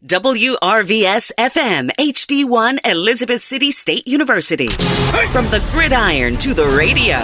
WRVS-FM HD1 Elizabeth City State University. From the gridiron to the radio.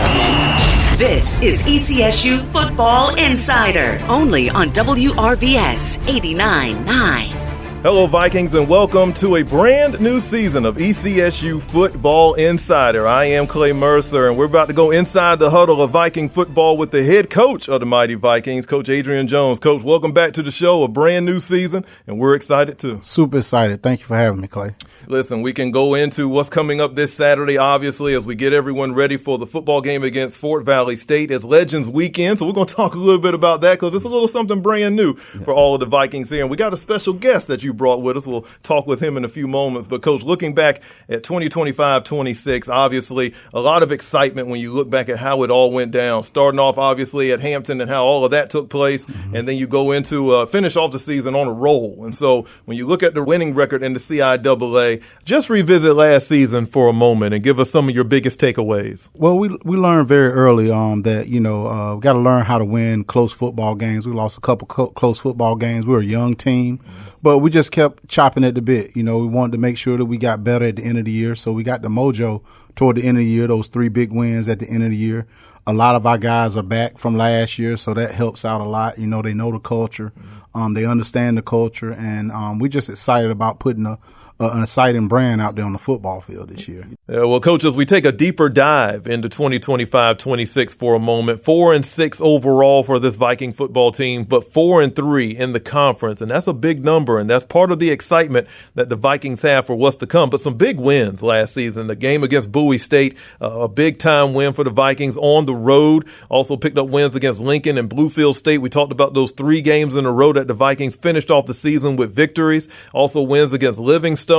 This is ECSU Football Insider, only on WRVS 89.9. Hello, Vikings, and welcome to a brand new season of ECSU Football Insider. I am Clay Mercer, and we're about to go inside the huddle of Viking football with the head coach of the mighty Vikings, Coach Adrian Jones. Coach, welcome back to the show, a brand new season, and we're excited too. Super excited. Thank you for having me, Clay. Listen, we can go into what's coming up this Saturday, obviously, as we get everyone ready for the football game against Fort Valley State as Legends Weekend. So we're going to talk a little bit about that because it's a little something brand new for all of the Vikings here. And we got a special guest that you brought with us. We'll talk with him in a few moments. But, Coach, looking back at 2025-26, obviously a lot of excitement when you look back at how it all went down. Starting off, obviously, at Hampton and how all of that took place. And then you go into finish off the season on a roll. And so when you look at the winning record in the CIAA, just revisit last season for a moment and give us some of your biggest takeaways. Well, we learned very early that, we got to learn how to win close football games. We lost a couple close football games. We were a young team, but we just kept chopping at the bit. We wanted to make sure that we got better at the end of the year. So we got the mojo toward the end of the year, those 3 big wins at the end of the year. A lot of our guys are back from last year, so that helps out a lot. They know the culture. They understand the culture, and we're just excited about putting an exciting brand out there on the football field this year. Yeah, well, Coach, as we take a deeper dive into 2025-26 for a moment, 4-6 overall for this Viking football team, but 4-3 in the conference, and that's a big number, and that's part of the excitement that the Vikings have for what's to come. But some big wins last season. The game against Bowie State, a big-time win for the Vikings on the road. Also picked up wins against Lincoln and Bluefield State. We talked about those 3 games in a row that the Vikings finished off the season with victories. Also wins against Livingston.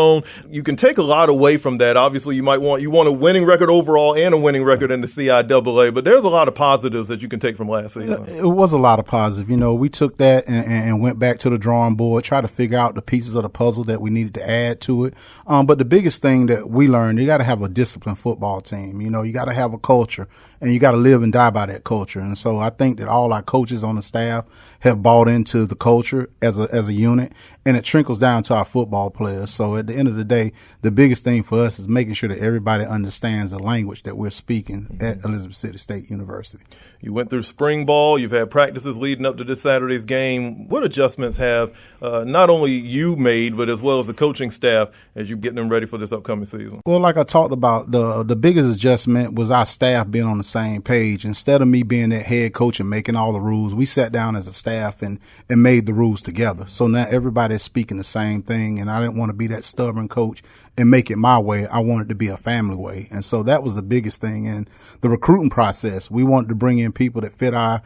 You can take a lot away from that. Obviously, you want a winning record overall and a winning record in the CIAA, but there's a lot of positives that you can take from last season. It was a lot of positive. We took that and went back to the drawing board, tried to figure out the pieces of the puzzle that we needed to add to it. But the biggest thing that we learned, you got to have a disciplined football team. You got to have a culture, and you got to live and die by that culture. And so I think that all our coaches on the staff have bought into the culture as a unit, and it trickles down to our football players. So at the end of the day, the biggest thing for us is making sure that everybody understands the language that we're speaking at Elizabeth City State University. You went through spring ball. You've had practices leading up to this Saturday's game. What adjustments have not only you made, but as well as the coaching staff as you're getting them ready for this upcoming season? Well, like I talked about, the biggest adjustment was our staff being on the same page. Instead of me being that head coach and making all the rules, we sat down as a staff and made the rules together. So now everybody's speaking the same thing, and I didn't want to be that stubborn coach and make it my way. I wanted to be a family way. And so that was the biggest thing. And the recruiting process, we wanted to bring in people that fit our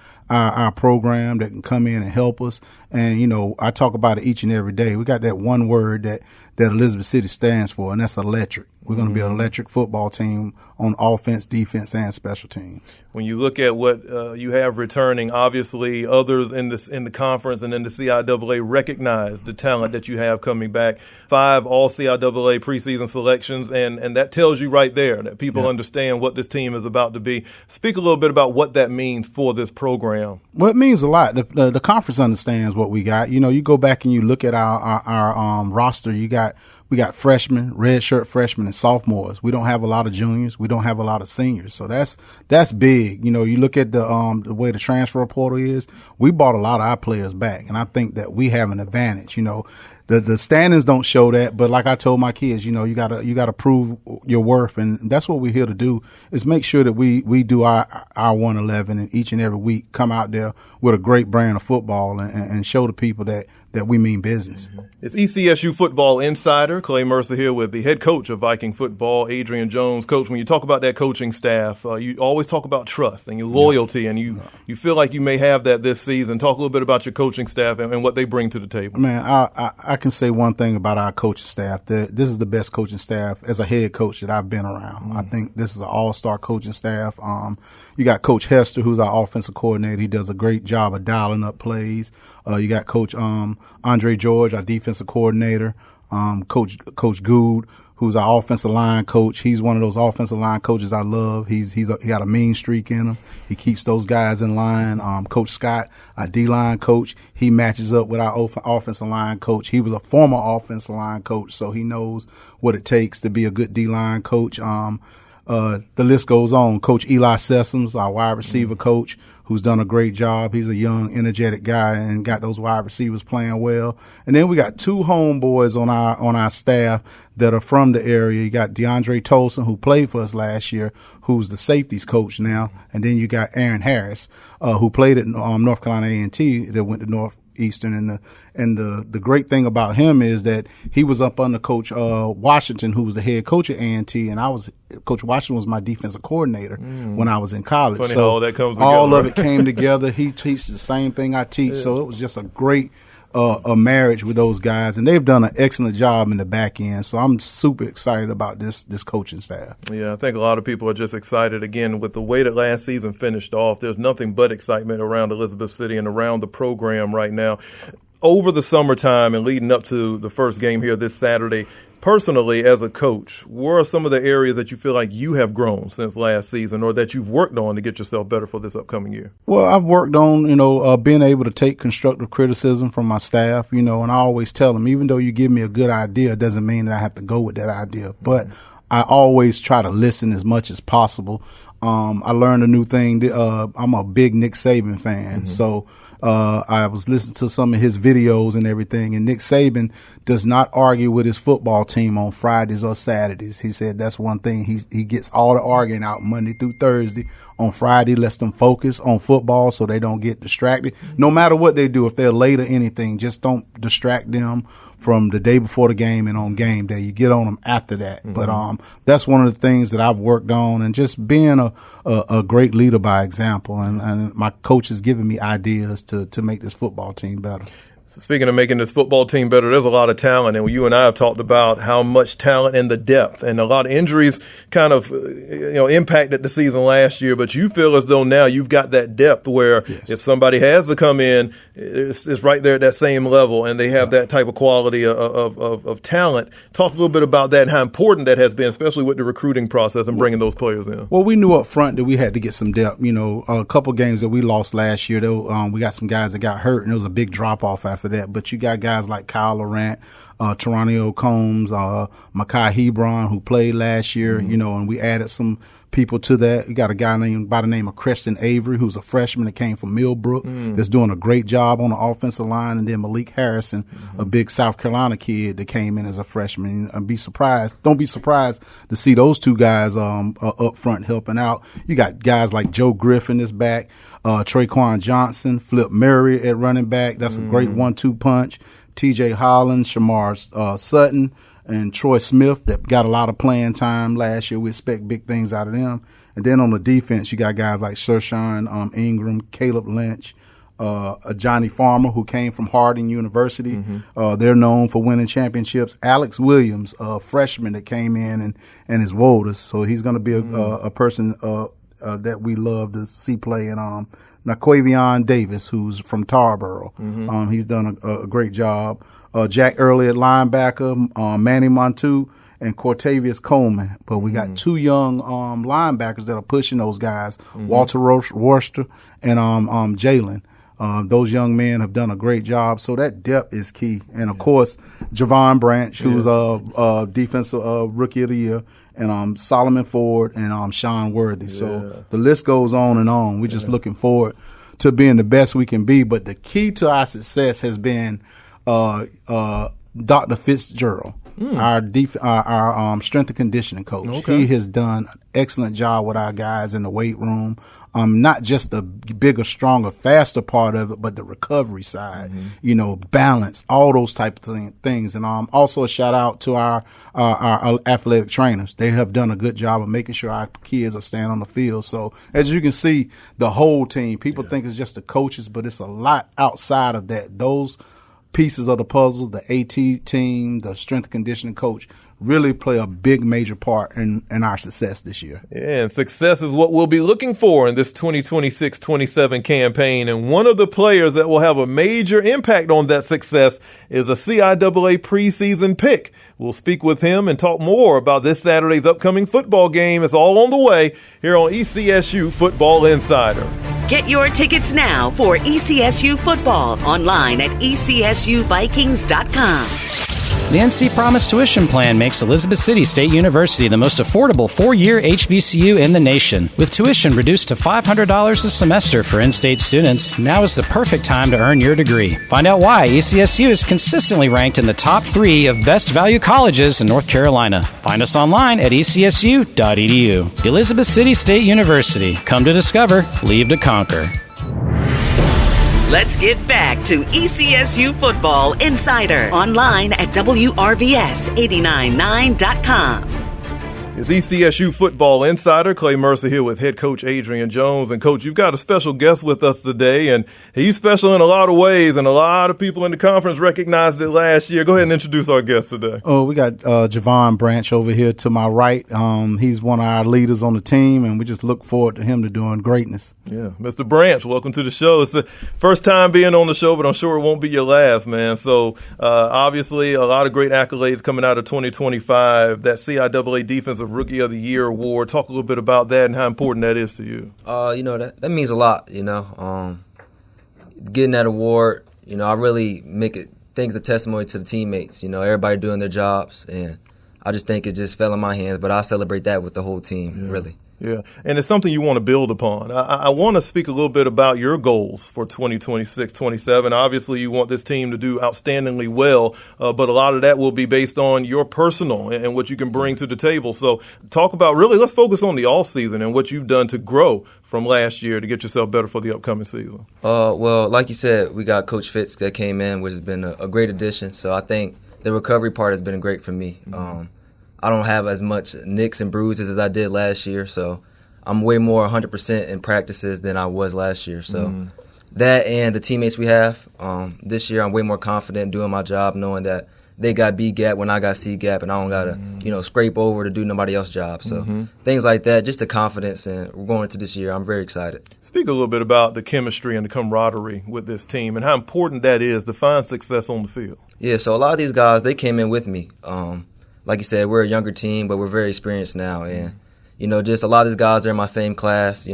program, that can come in and help us. And, I talk about it each and every day. We got that one word that Elizabeth City stands for, and that's electric. We're going to be an electric football team on offense, defense, and special teams. When you look at what you have returning, obviously others in the conference and in the CIAA recognize the talent that you have coming back. 5 all CIAA preseason selections, and that tells you right there that people understand what this team is about to be. Speak a little bit about what that means for this program. Well, it means a lot. The conference understands what we got. You go back and you look at our roster. We got freshmen, redshirt freshmen, and sophomores. We don't have a lot of juniors. We don't have a lot of seniors. So that's big. You look at the way the transfer portal is. We brought a lot of our players back, and I think that we have an advantage. The standings don't show that, but like I told my kids, you gotta prove your worth, and that's what we're here to do, is make sure that we do our 111, and each and every week come out there with a great brand of football and show the people that we mean business. It's ECSU Football Insider. Clay Mercer here with the head coach of Viking football, Adrian Jones. Coach, when you talk about that coaching staff, you always talk about trust and your loyalty, and you feel like you may have that this season. Talk a little bit about your coaching staff and what they bring to the table. Man, I can say one thing about our coaching staff. This is the best coaching staff as a head coach that I've been around. I think this is an all-star coaching staff. You got Coach Hester, who's our offensive coordinator. He does a great job of dialing up plays. You got Coach Andre George, our defensive coordinator, Coach Good, who's our offensive line coach. He's one of those offensive line coaches I love. He got a mean streak in him. He keeps those guys in line. Coach Scott, our D-line coach, he matches up with our offensive line coach. He was a former offensive line coach, so he knows what it takes to be a good D-line coach. The list goes on. Coach Eli Sessoms, our wide receiver coach, who's done a great job. He's a young, energetic guy and got those wide receivers playing well. And then we got two homeboys on our staff that are from the area. You got DeAndre Tolson, who played for us last year, who's the safeties coach now. And then you got Aaron Harris, who played at North Carolina A&T, that went to Northeastern. And the great thing about him is that he was up under Coach Washington, who was the head coach at A&T, and Coach Washington was my defensive coordinator when I was in college. Funny so how all that comes together. All of it came together. He teaches the same thing I teach, so it was just a great a marriage with those guys, and they've done an excellent job in the back end. So I'm super excited about this coaching staff. Yeah, I think a lot of people are just excited again with the way that last season finished off. There's nothing but excitement around Elizabeth City and around the program right now. Over the summertime and leading up to the first game here this Saturday, personally, as a coach, where are some of the areas that you feel like you have grown since last season or that you've worked on to get yourself better for this upcoming year? Well, I've worked on, being able to take constructive criticism from my staff, and I always tell them, even though you give me a good idea, it doesn't mean that I have to go with that idea. But I always try to listen as much as possible. I learned a new thing. I'm a big Nick Saban fan, so I was listening to some of his videos and everything, and Nick Saban does not argue with his football team on Fridays or Saturdays. He said that's one thing. He gets all the arguing out Monday through Thursday. On Friday, lets them focus on football so they don't get distracted. No matter what they do, if they're late or anything, just don't distract them from the day before the game and on game day. You get on them after that. But that's one of the things that I've worked on, and just being a great leader by example. And my coach has given me ideas to make this football team better. So speaking of making this football team better, there's a lot of talent, and you and I have talked about how much talent and the depth, and a lot of injuries kind of impacted the season last year. But you feel as though now you've got that depth where if somebody has to come in, it's right there at that same level, and they have that type of quality of talent. Talk a little bit about that and how important that has been, especially with the recruiting process and bringing those players in. Well, we knew up front that we had to get some depth. A couple games that we lost last year, we got some guys that got hurt, and it was a big drop off after that. But you got guys like Kyle Laurent, Taronio Combs, Makai Hebron, who played last year, and we added some people to that. You got a guy by the name of Creston Avery, who's a freshman that came from Millbrook, that's doing a great job on the offensive line. And then Malik Harrison, a big South Carolina kid that came in as a freshman. And don't be surprised to see those two guys up front helping out. You got guys like Joe Griffin is back, Traquan Johnson, Flip Murray at running back. That's a great 1-2 punch. TJ Holland, Shamar Sutton, and Troy Smith that got a lot of playing time last year. We expect big things out of them. And then on the defense, you got guys like Sershawn Ingram, Caleb Lynch, Johnny Farmer, who came from Harding University. They're known for winning championships. Alex Williams, a freshman that came in and is Wolders. So he's going to be a person that we love to see play. And Naquavion Davis, who's from Tarboro. He's done a great job. Jack Early at linebacker, Manny Montu, and Cortavius Coleman. But we got two young linebackers that are pushing those guys, Walter Worcester and Jalen. Those young men have done a great job. So that depth is key. And, of course, Jaevon Branch, who's a defensive rookie of the year, and Solomon Ford and Sean Worthy. So the list goes on and on. We're just looking forward to being the best we can be. But the key to our success has been Dr. Fitzgerald, our strength and conditioning coach. Okay. He has done an excellent job with our guys in the weight room. Not just the bigger, stronger, faster part of it, but the recovery side, balance, all those type of things. And also a shout out to our athletic trainers. They have done a good job of making sure our kids are staying on the field. So as you can see, the whole team, people think it's just the coaches, but it's a lot outside of that. Those pieces of the puzzle, the AT team, the strength and conditioning coach, really play a big major part in our success this year. Yeah, and success is what we'll be looking for in this 2026-27 campaign. And one of the players that will have a major impact on that success is a CIAA preseason pick. We'll speak with him and talk more about this Saturday's upcoming football game. It's all on the way here on ECSU Football Insider. Get your tickets now for ECSU football online at ECSUVikings.com. The NC Promise Tuition Plan makes Elizabeth City State University the most affordable 4-year HBCU in the nation. With tuition reduced to $500 a semester for in-state students, now is the perfect time to earn your degree. Find out why ECSU is consistently ranked in the top 3 of best value colleges in North Carolina. Find us online at ecsu.edu. Elizabeth City State University. Come to discover, leave to conquer. Let's get back to ECSU Football Insider online at WRVS899.com. It's ECSU Football Insider. Clay Mercer here with head coach Adrian Jones. And, Coach, you've got a special guest with us today, and he's special in a lot of ways, and a lot of people in the conference recognized it last year. Go ahead and introduce our guest today. Oh, we got Jaevon Branch over here to my right. He's one of our leaders on the team, and we just look forward to him to doing greatness. Yeah, Mr. Branch, welcome to the show. It's the first time being on the show, but I'm sure it won't be your last, man. So, obviously, a lot of great accolades coming out of 2025, that CIAA Defensive Rookie of the Year award. Talk a little bit about that and how important that is to you. That means a lot, getting that award, I really things a testimony to the teammates, everybody doing their jobs, and I just think it just fell in my hands, but I celebrate that with the whole team, really. Yeah, and it's something you want to build upon. I want to speak a little bit about your goals for 2026-27. Obviously, you want this team to do outstandingly well, but a lot of that will be based on your personal and what you can bring to the table. So talk about let's focus on the offseason and what you've done to grow from last year to get yourself better for the upcoming season. Well, like you said, we got Coach Fitz that came in, which has been a great addition. So I think the recovery part has been great for me. I don't have as much nicks and bruises as I did last year, so I'm way more 100% in practices than I was last year. So that and the teammates we have, this year I'm way more confident doing my job, knowing that they got B gap when I got C gap, and I don't gotta scrape over to do nobody else's job. So things like that, just the confidence, and we're going into this year. I'm very excited. Speak a little bit about the chemistry and the camaraderie with this team and how important that is to find success on the field. Yeah, so a lot of these guys, they came in with me. Like you said, we're a younger team, but we're very experienced now. And, just a lot of these guys are in my same class, we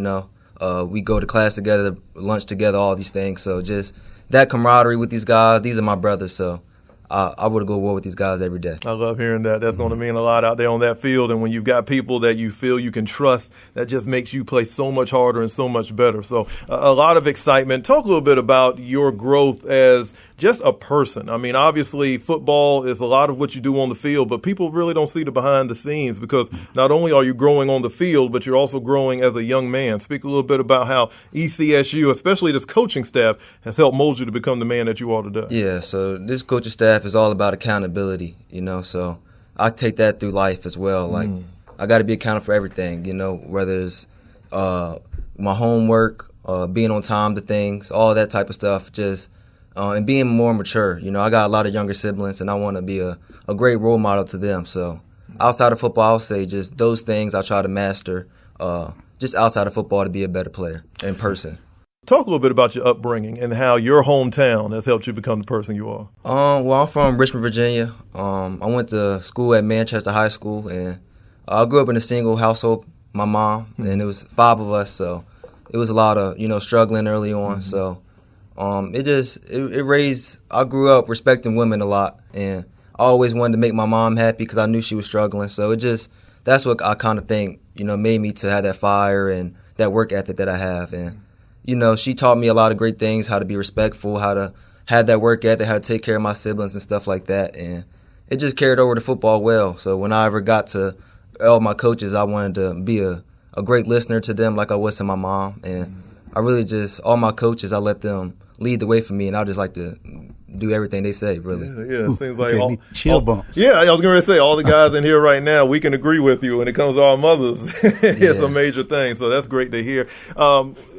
go to class together, lunch together, all these things. So just that camaraderie with these guys, these are my brothers, so I would go to war with these guys every day. I love hearing that. That's going to mean a lot out there on that field. And when you've got people that you feel you can trust, that just makes you play so much harder and so much better. So a lot of excitement. Talk a little bit about your growth as just a person. I mean, obviously, football is a lot of what you do on the field, but people really don't see the behind the scenes because not only are you growing on the field, but you're also growing as a young man. Speak a little bit about how ECSU, especially this coaching staff, has helped mold you to become the man that you are today. Yeah, so this coaching staff is all about accountability, so I take that through life as well. Like, I got to be accountable for everything, whether it's my homework, being on time to things, all that type of stuff, just and being more mature. I got a lot of younger siblings, and I want to be a great role model to them. So outside of football, I'll say just those things I try to master just outside of football to be a better player in person. Talk a little bit about your upbringing and how your hometown has helped you become the person you are. Well, I'm from Richmond, Virginia. I went to school at Manchester High School, and I grew up in a single household, my mom, and it was 5 of us, so it was a lot of, struggling early on. So it raised, I grew up respecting women a lot, and I always wanted to make my mom happy because I knew she was struggling. So that's what I kind of think, made me to have that fire and that work ethic that I have. And she taught me a lot of great things, how to be respectful, how to have that work ethic, how to take care of my siblings and stuff like that. And it just carried over to football well. So when I ever got to all my coaches, I wanted to be a great listener to them like I was to my mom. And I really all my coaches, I let them lead the way for me, and I just like to do everything they say, really. Yeah, it seems like chill bumps. Yeah, I was going to say, all the guys in here right now, we can agree with you when it comes to our mothers. It's a major thing, so that's great to hear.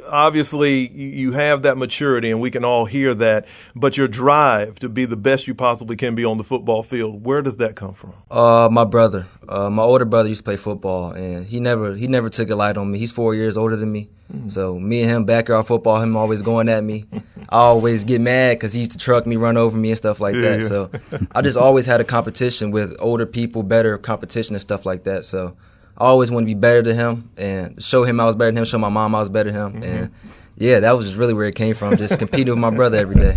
obviously you have that maturity, and we can all hear that, but your drive to be the best you possibly can be on the football field, where does that come from? My brother. My older brother used to play football, and he never took it light on me. He's 4 years older than me. So me and him, backyard football, him always going at me. I always get mad because he used to truck me, run over me and stuff like that. So I just always had a competition with older people, better competition and stuff like that. So I always want to be better than him and show him I was better than him, show my mom I was better than him. And yeah, that was just really where it came from, just competing with my brother every day.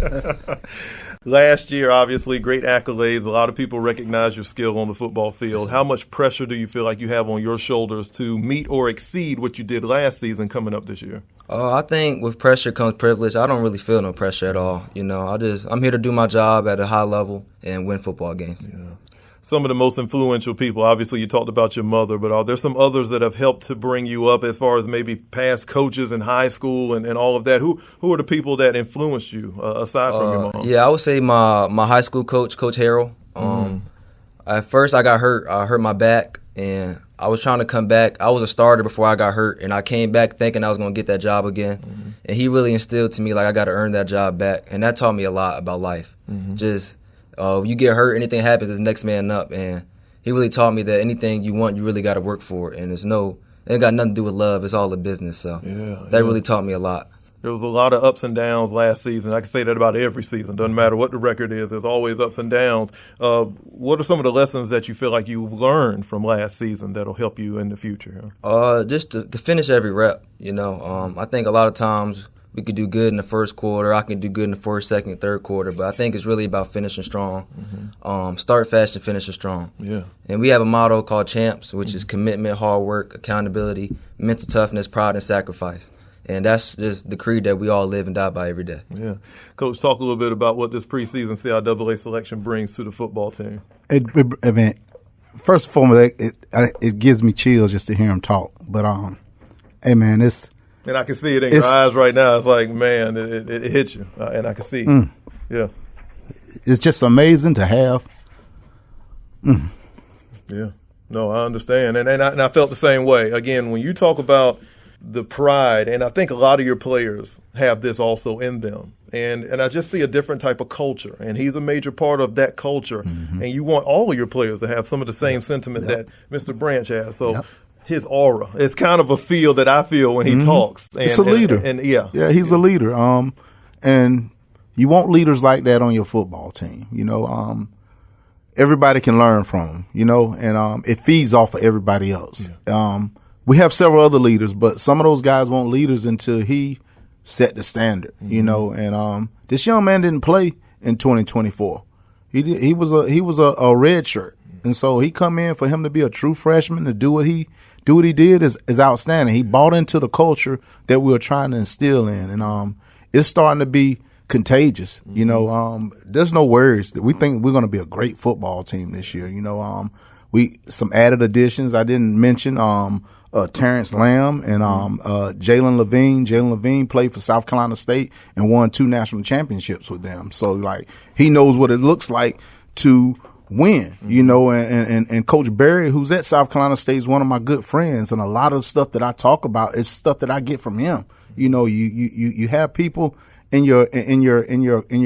Last year, obviously, great accolades. A lot of people recognize your skill on the football field. How much pressure do you feel like you have on your shoulders to meet or exceed what you did last season coming up this year? I think with pressure comes privilege. I don't really feel no pressure at all. I'm here to do my job at a high level and win football games. Yeah. Some of the most influential people, obviously you talked about your mother, but are there some others that have helped to bring you up as far as maybe past coaches in high school and all of that? Who are the people that influenced you aside from your mom? Yeah, I would say my high school coach, Coach Harrell. At first I got hurt. I hurt my back, and I was trying to come back. I was a starter before I got hurt, and I came back thinking I was going to get that job again. And he really instilled to me, like, I got to earn that job back, and that taught me a lot about life. Just if you get hurt, anything happens, it's next man up. And he really taught me that anything you want, you really got to work for it. And it ain't got nothing to do with love. It's all a business. So that really taught me a lot. There was a lot of ups and downs last season. I can say that about every season. Doesn't matter what the record is. There's always ups and downs. What are some of the lessons that you feel like you've learned from last season that'll help you in the future? Just to finish every rep. I think a lot of times we could do good in the first quarter. I can do good in the first, second, third quarter. But I think it's really about finishing strong. Start fast and finish strong. Yeah. And we have a motto called CHAMPS, which is commitment, hard work, accountability, mental toughness, pride, and sacrifice. And that's just the creed that we all live and die by every day. Yeah. Coach, talk a little bit about what this preseason CIAA selection brings to the football team. I mean, first and foremost, it gives me chills just to hear him talk. But, hey, man, and I can see it in your eyes right now. It's like, man, it hit you, and I can see it. Yeah. It's just amazing to have. Yeah. No, I understand. And I felt the same way. Again, when you talk about the pride, and I think a lot of your players have this also in them. And I just see a different type of culture, and he's a major part of that culture. And you want all of your players to have some of the same sentiment that Mr. Branch has. So his aura, it's kind of a feel that I feel when he talks. And, it's a leader. Yeah, he's a leader. And you want leaders like that on your football team. Everybody can learn from him, and it feeds off of everybody else. We have several other leaders, but some of those guys weren't leaders until he set the standard, and this young man didn't play in 2024. He was a red shirt. And so he come in, for him to be a true freshman, to do what he did is outstanding. He bought into the culture that we were trying to instill in, and it's starting to be contagious. There's no worries. We think we're going to be a great football team this year. We some added additions. I didn't mention Terrence Lamb and Jalen Levine. Jalen Levine played for South Carolina State and won 2 national championships with them. So like he knows what it looks like to win, and Coach Berry, who's at South Carolina State, is one of my good friends, and a lot of stuff that I talk about is stuff that I get from him. You have people in your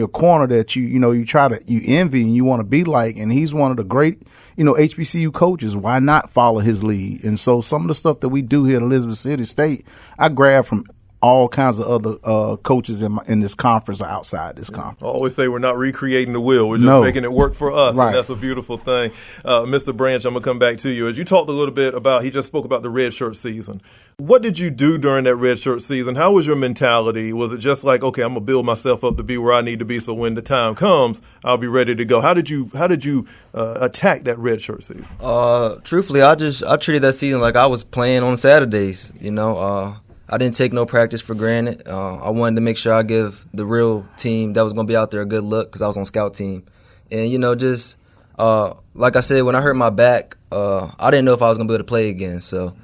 corner that you envy and you want to be like, and he's one of the great HBCU coaches. Why not follow his lead? And so some of the stuff that we do here at Elizabeth City State, I grab from all kinds of other coaches in this conference or outside this conference. I always say we're not recreating the wheel. We're just making it work for us, and that's a beautiful thing. Mr. Branch, I'm going to come back to you. As you talked a little bit about, he just spoke about the redshirt season. What did you do during that redshirt season? How was your mentality? Was it just like, okay, I'm going to build myself up to be where I need to be so when the time comes, I'll be ready to go? How did you attack that redshirt season? Truthfully, I treated that season like I was playing on Saturdays, I didn't take no practice for granted. I wanted to make sure I give the real team that was going to be out there a good look because I was on scout team. And, like I said, when I hurt my back, I didn't know if I was going to be able to play again. So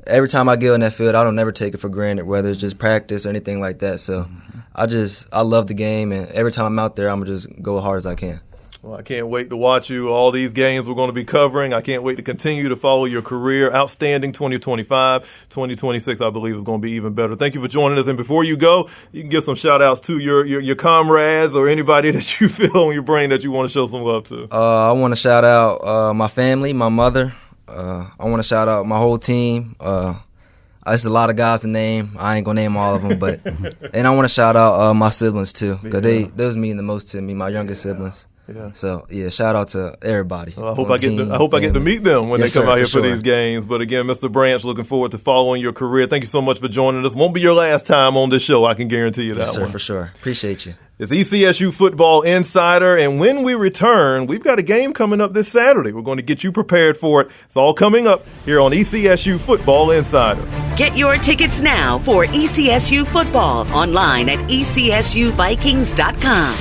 every time I get on that field, I don't never take it for granted, whether it's just practice or anything like that. So I love the game, and every time I'm out there, I'm going to just go as hard as I can. Well, I can't wait to watch you. All these games we're going to be covering. I can't wait to continue to follow your career. Outstanding 2025. 2026, I believe, is going to be even better. Thank you for joining us. And before you go, you can give some shout-outs to your comrades or anybody that you feel on your brain that you want to show some love to. I want to shout out my family, my mother. I want to shout out my whole team. There's a lot of guys to name. I ain't going to name all of them. But and I want to shout out my siblings, too, because those mean the most to me, my youngest siblings. Yeah. So, shout out to everybody. Well, I hope I get to meet them when they come out here for these games. But again, Mr. Branch, looking forward to following your career. Thank you so much for joining us. Won't be your last time on this show. I can guarantee you that. Yes, sir, one. For sure. Appreciate you. It's ECSU Football Insider, and when we return, we've got a game coming up this Saturday. We're going to get you prepared for it. It's all coming up here on ECSU Football Insider. Get your tickets now for ECSU Football online at ECSUVikings.com.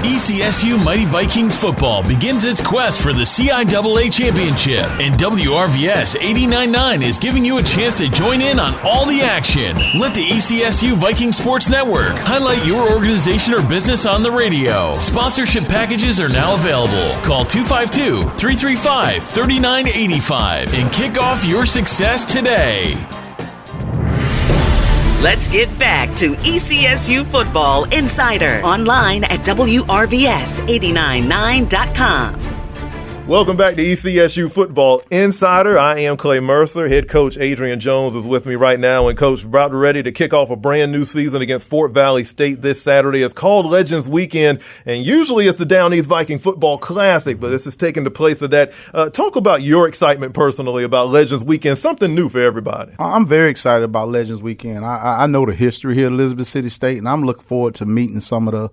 ECSU Mighty Vikings football begins its quest for the CIAA Championship, and WRVS 89.9 is giving you a chance to join in on all the action. Let the ECSU Viking Sports Network highlight your organization or business on the radio. Sponsorship packages are now available. Call 252-335-3985 and kick off your success today. Let's get back to ECSU Football Insider online at WRVS899.com. Welcome back to ECSU Football Insider. I am Clay Mercer. Head coach Adrian Jones is with me right now. And, Coach, about ready to kick off a brand new season against Fort Valley State this Saturday. It's called Legends Weekend, and usually it's the Down East Viking Football Classic, but this is taking the place of that. Talk about your excitement personally about Legends Weekend, something new for everybody. I'm very excited about Legends Weekend. I know the history here at Elizabeth City State, and I'm looking forward to meeting some of the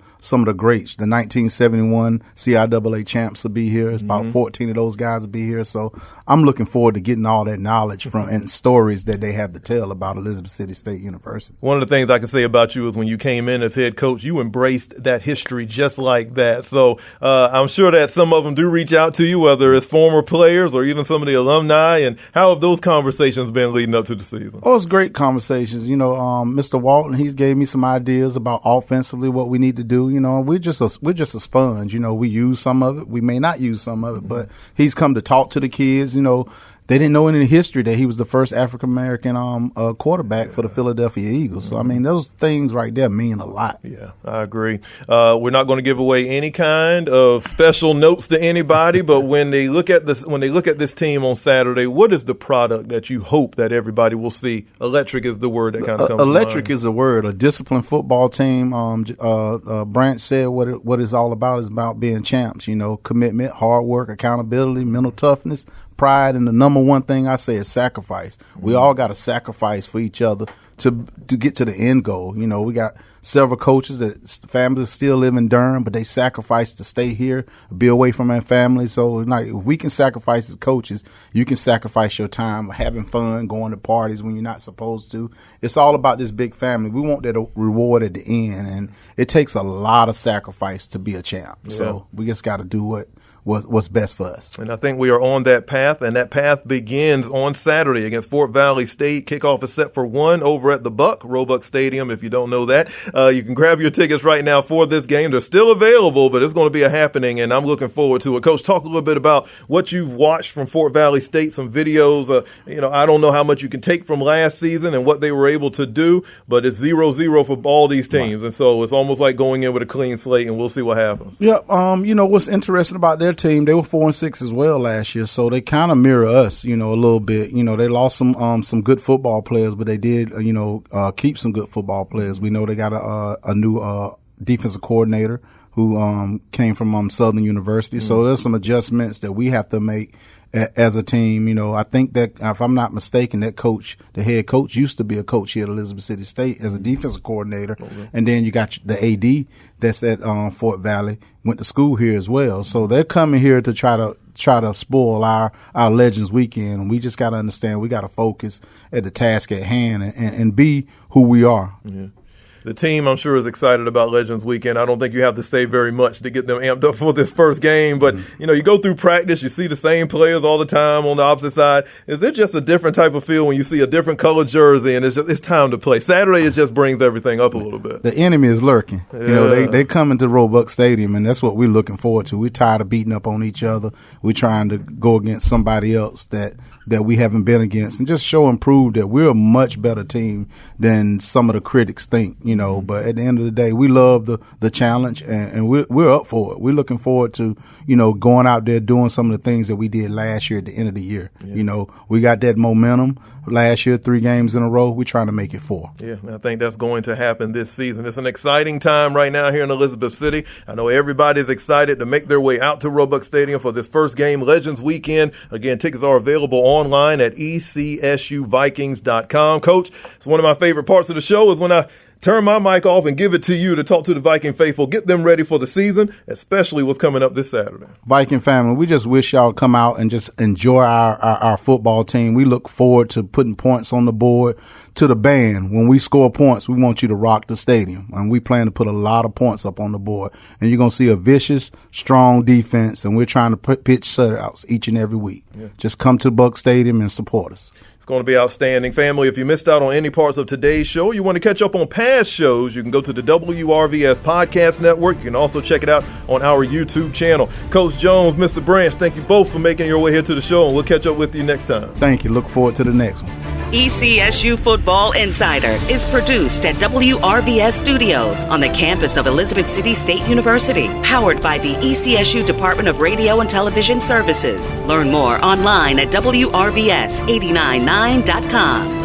greats. The 1971 CIAA champs will be here. It's about 14 of those guys will be here. So I'm looking forward to getting all that knowledge from and stories that they have to tell about Elizabeth City State University. One of the things I can say about you is when you came in as head coach, you embraced that history just like that. So I'm sure that some of them do reach out to you, whether it's former players or even some of the alumni. And how have those conversations been leading up to the season? Oh, it's great conversations. You know, Mr. Walton, he's gave me some ideas about offensively what we need to do. You know, we're just a sponge. You know, we use some of it. We may not use some of it, but he's come to talk to the kids. You know, they didn't know any history that he was the first African-American quarterback for the Philadelphia Eagles. So, I mean, those things right there mean a lot. Yeah, I agree. We're not going to give away any kind of special notes to anybody, but when they look at this team on Saturday, what is the product that you hope that everybody will see? Electric is the word that kind of comes to mind. Electric is the word. A disciplined football team. Branch said what it's all about is about being champs. You know, commitment, hard work, accountability, mental toughness, pride, and the number one thing I say is sacrifice. We all got to sacrifice for each other to get to the end goal. You know, we got several coaches that families still live in Durham, but they sacrifice to stay here, be away from their family. So, like, if we can sacrifice as coaches, you can sacrifice your time having fun, going to parties when you're not supposed to. It's all about this big family. We want that reward at the end, and it takes a lot of sacrifice to be a champ. Yeah. So we just got to do what's best for us. And I think we are on that path, and that path begins on Saturday against Fort Valley State. Kickoff is set for 1 over at the Roebuck Stadium, if you don't know that. You can grab your tickets right now for this game. They're still available, but it's going to be a happening, and I'm looking forward to it. Coach, talk a little bit about what you've watched from Fort Valley State, some videos. I don't know how much you can take from last season and what they were able to do, but it's 0-0 for all these teams, right. And so it's almost like going in with a clean slate, and we'll see what happens. Yeah, what's interesting about their team, they were 4-6 as well last year, so they kind of mirror us, a little bit. They lost some good football players, but they did, keep some good football players. We know they got a new defensive coordinator who came from Southern University, so there's some adjustments that we have to make as a team. I think that, if I'm not mistaken, that coach, the head coach, used to be a coach here at Elizabeth City State as a defensive coordinator. Okay. And then you got the AD that's at Fort Valley, went to school here as well. So they're coming here to try to spoil our Legends Weekend. And we just got to understand we got to focus at the task at hand and be who we are. Yeah. The team, I'm sure, is excited about Legends Weekend. I don't think you have to say very much to get them amped up for this first game. But, you go through practice, you see the same players all the time on the opposite side. Is there just a different type of feel when you see a different colored jersey and it's time to play? Saturday, it just brings everything up a little bit. The enemy is lurking. Yeah. They come into Roebuck Stadium, and that's what we're looking forward to. We're tired of beating up on each other. We're trying to go against somebody else that we haven't been against and just show and prove that we're a much better team than some of the critics think, But at the end of the day, we love the challenge, and we're up for it. We're looking forward to, going out there doing some of the things that we did last year at the end of the year. Yeah. We got that momentum. Last year, 3 games in a row. We're trying to make it 4. Yeah, I think that's going to happen this season. It's an exciting time right now here in Elizabeth City. I know everybody's excited to make their way out to Roebuck Stadium for this first game, Legends Weekend. Again, tickets are available online at ECSUVikings.com. Coach, it's one of my favorite parts of the show is when I turn my mic off and give it to you to talk to the Viking faithful, get them ready for the season, especially what's coming up this Saturday. Viking family, we just wish y'all come out and just enjoy our football team. We look forward to putting points on the board. To the band, when we score points, we want you to rock the stadium. And we plan to put a lot of points up on the board. And you're going to see a vicious, strong defense, and we're trying to pitch shutouts each and every week. Yeah. Just come to Buck Stadium and support us. It's going to be outstanding. Family, if you missed out on any parts of today's show, you want to catch up on past shows, you can go to the WRVS Podcast Network. You can also check it out on our YouTube channel. Coach Jones, Mr. Branch, thank you both for making your way here to the show, and we'll catch up with you next time. Thank you. Look forward to the next one. ECSU Football Insider is produced at WRVS Studios on the campus of Elizabeth City State University, powered by the ECSU Department of Radio and Television Services. Learn more online at WRVS899.com.